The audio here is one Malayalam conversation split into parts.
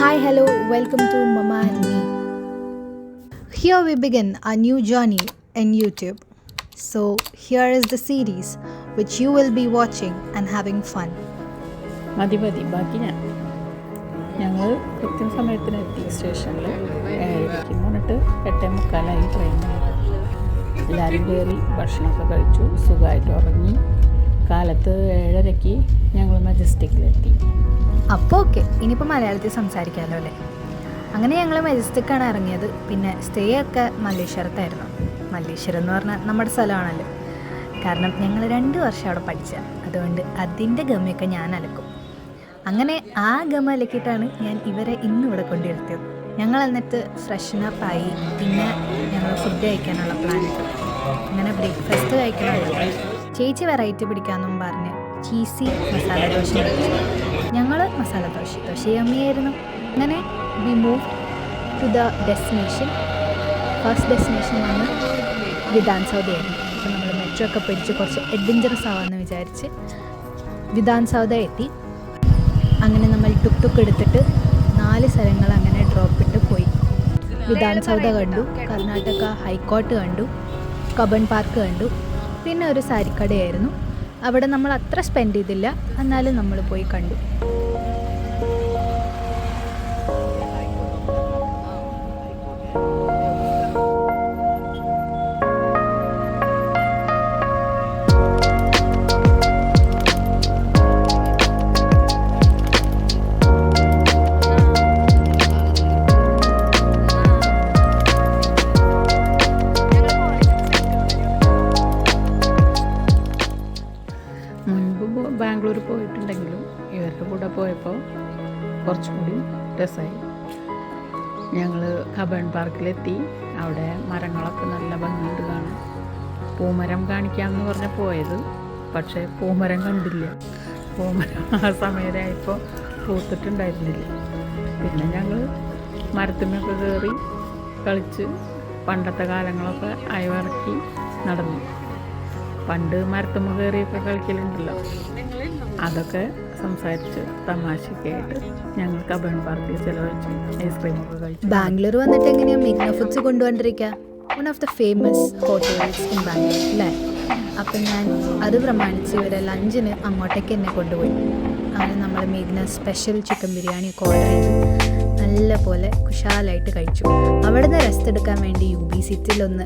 Hi, hello, welcome to Mama and Me. Here we begin our new journey in YouTube. So, here is the series which you will be watching and having fun. മതി ബാക്കി ഞങ്ങൾ കൃത്യസമയത്തിനെത്തി സ്റ്റേഷനിൽ 7:30 എന്നിട്ട് 8:45 ട്രെയിനിൽ എല്ലാവരും കയറി ഭക്ഷണമൊക്കെ കഴിച്ചു, സുഖമായിട്ട് ഉറങ്ങി. കാലത്ത് 7:30 ഞങ്ങൾ മജസ്റ്റിക്കിലെത്തി. അപ്പോൾ ഓക്കെ, ഇനിയിപ്പോൾ മലയാളത്തിൽ സംസാരിക്കാമല്ലോ അല്ലേ. അങ്ങനെ ഞങ്ങൾ മജസ്റ്റിക്കാണ് ഇറങ്ങിയത്. പിന്നെ സ്റ്റേ ഒക്കെ മല്ലേശ്വരത്തായിരുന്നു. മല്ലേശ്വരം എന്ന് പറഞ്ഞാൽ നമ്മുടെ സ്ഥലമാണല്ലോ. കാരണം ഞങ്ങൾ 2 വർഷം അവിടെ പഠിച്ച, അതുകൊണ്ട് അതിൻ്റെ ഗമയൊക്കെ ഞാൻ അലക്കും. അങ്ങനെ ആ ഗമ അലക്കിയിട്ടാണ് ഞാൻ ഇവരെ ഇന്നിവിടെ കൊണ്ടുവരുത്തിയത്. ഞങ്ങൾ എന്നിട്ട് ഫ്രഷനപ്പായി. പിന്നെ ഞങ്ങൾ ഫുഡ് കഴിക്കാനുള്ള പ്ലാൻ ഇട്ടു. അങ്ങനെ ബ്രേക്ക്ഫാസ്റ്റ് കഴിക്കാനുള്ള ചേച്ചി വെറൈറ്റി പിടിക്കാമെന്നും പറഞ്ഞ് ചീസി മസാല ദോശ കഴിച്ചു. ഞങ്ങൾ മസാല ദോശ യമ്മിയായിരുന്നു. അങ്ങനെ we move to the destination. First destination വന്ന് വിധാൻ സൗദയായിരുന്നു. അപ്പോൾ നമ്മൾ മെട്രോ ഒക്കെ പിടിച്ച് കുറച്ച് അഡ്വഞ്ചറസ് ആവാമെന്ന് വിചാരിച്ച് വിധാൻ സൗദ എത്തി. അങ്ങനെ നമ്മൾ ടുക്ക് എടുത്തിട്ട് 4 സ്ഥലങ്ങൾ അങ്ങനെ ഡ്രോപ്പ് ഇട്ട് പോയി. വിധാൻ സൗദ കണ്ടു, കർണാടക ഹൈക്കോർട്ട് കണ്ടു, കബൺ പാർക്ക് കണ്ടു, പിന്നെ ഒരു സാരിക്കടയായിരുന്നു. അവിടെ നമ്മൾ അത്ര സ്പെൻഡ് ചെയ്തില്ല, എന്നാലും നമ്മൾ പോയി കണ്ടു. ബാംഗ്ലൂർ പോയിട്ടുണ്ടെങ്കിലും ഇവരുടെ കൂടെ പോയപ്പോൾ കുറച്ചും കൂടി രസമായി. ഞങ്ങൾ കബൺ പാർക്കിലെത്തി. അവിടെ മരങ്ങളൊക്കെ നല്ല ഭംഗിയുണ്ട് കാണാൻ. പൂമരം കാണിക്കാമെന്ന് പറഞ്ഞ് പോയത്, പക്ഷേ പൂമരം കണ്ടില്ല. പൂമരം ആ സമയമായപ്പോൾ പൂത്തിട്ടുണ്ടായിരുന്നില്ല. പിന്നെ ഞങ്ങൾ മരത്തുമ്മയൊക്കെ കയറി കളിച്ച് പണ്ടത്തെ കാലങ്ങളൊക്കെ അയവിറക്കി നടന്നു. പണ്ട് മരത്തുമ്മ കയറിയൊക്കെ കളിക്കലുണ്ടല്ലോ, അതൊക്കെ സംസാരിച്ച് തമാശയൊക്കെ ആയിട്ട് ഞങ്ങൾ കബൺ പാർക്കിൽ ചിലവഴിച്ചു. ഐസ്ക്രീമൊക്കെ കഴിച്ചു. ബാംഗ്ലൂർ വന്നിട്ട് എങ്ങനെയാണ് മെഗ്ന ഫുഡ്സ് കൊണ്ടുവന്നിരിക്കുക. One of the famous hotels in Bangalore അല്ലേ. അപ്പം ഞാൻ അത് പ്രമാണിച്ച് ഇവരെ ലഞ്ചിന് അങ്ങോട്ടേക്ക് എന്നെ കൊണ്ടുപോയി. അങ്ങനെ നമ്മൾ മെഗ്ന സ്പെഷ്യൽ ചിക്കൻ ബിരിയാണിയൊക്കെ ഓർഡർ ചെയ്തു നല്ല പോലെ കുശാലായിട്ട് കഴിച്ചു. അവിടെ നിന്ന് റെസ്റ്റ് എടുക്കാൻ വേണ്ടി UB സിറ്റിയിലൊന്ന്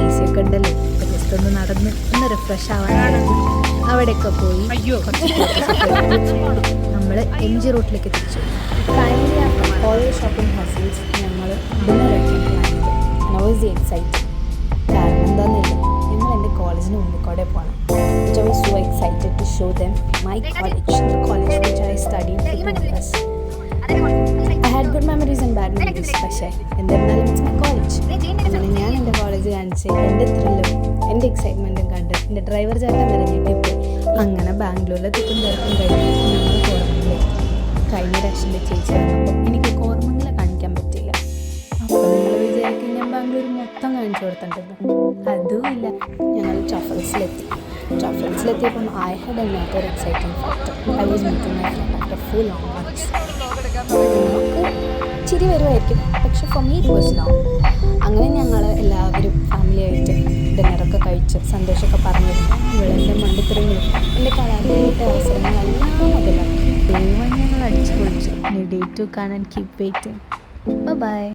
AC ഒക്കെ ഉണ്ടല്ലോ, അപ്പോൾ ജസ്റ്റ് ഒന്ന് നടന്ന് ഒന്ന് റിഫ്രഷ് ആവാനായിട്ട് അവിടെയൊക്കെ പോയി നമ്മൾ MG റൂട്ടിലേക്ക് തിരിച്ചു. ഫൈനലി ഓൾ ഷോപ്പിംഗ് ഹസിൽസ് ഞങ്ങൾ ഡിന്നർ കഴിക്കാൻ പ്ലാൻ ചെയ്തു. I was excited. കാരണം എന്താണെന്നില്ല, ഞങ്ങൾ എൻ്റെ കോളേജിന് മുന്നിൽ കൂടെ പോകണം. I was so excited to show them my college, the college which I studied for 2 years. I had good memories and bad memories, പക്ഷേ എന്തായിരുന്നാലും ഇറ്റ്സ് മൈ കോളേജ്. അങ്ങനെ ഞാൻ എൻ്റെ കോളേജ് കാണിച്ച് എൻ്റെ ത്രില്ലും എൻ്റെ എക്സൈറ്റ്മെൻറ്റും കണ്ട് എൻ്റെ ഡ്രൈവർ ചേട്ടൻ വരെ ഞെട്ടിപ്പോയി. അങ്ങനെ ബാംഗ്ലൂരിലെ തിക്കും തിരക്കും കഴിഞ്ഞ് ഞങ്ങൾ കോർമംഗലം. കഴിഞ്ഞ പ്രാവശ്യത്തെ ചേച്ചി വന്നപ്പോൾ എനിക്ക് കോർമംഗലം കാണിക്കാൻ പറ്റില്ല. അപ്പോൾ നിങ്ങൾ വിചാരിക്കും ഞാൻ ബാംഗ്ലൂർ മൊത്തം കാണിച്ചു കൊടുത്തിട്ടുണ്ടല്ലോ. അതുമില്ല. ഞങ്ങൾ ട്രഫൽസിലെത്തിയപ്പം I had another exciting factor. I was meeting my friend after full long months. നമുക്ക് ചിരി വരുമായിരിക്കും, പക്ഷെ for me it was long. അങ്ങനെ ഞങ്ങൾ എല്ലാവരും ഫാമിലിയായിട്ട് ഡിന്നറൊക്കെ കഴിച്ച് സന്തോഷമൊക്കെ പറഞ്ഞിരുന്നു. ഇവളെൻ്റെ മണ്ടിത്തരങ്ങളും എൻ്റെ കലാലയത്തെ അവസരങ്ങളെല്ലാം മുതലാക്കി. ദൈവം ഞങ്ങൾ അടിച്ചു പൊളിച്ചു. Day 2 കാണാൻ കീപ് വെയിറ്റിംഗ്. ബൈ.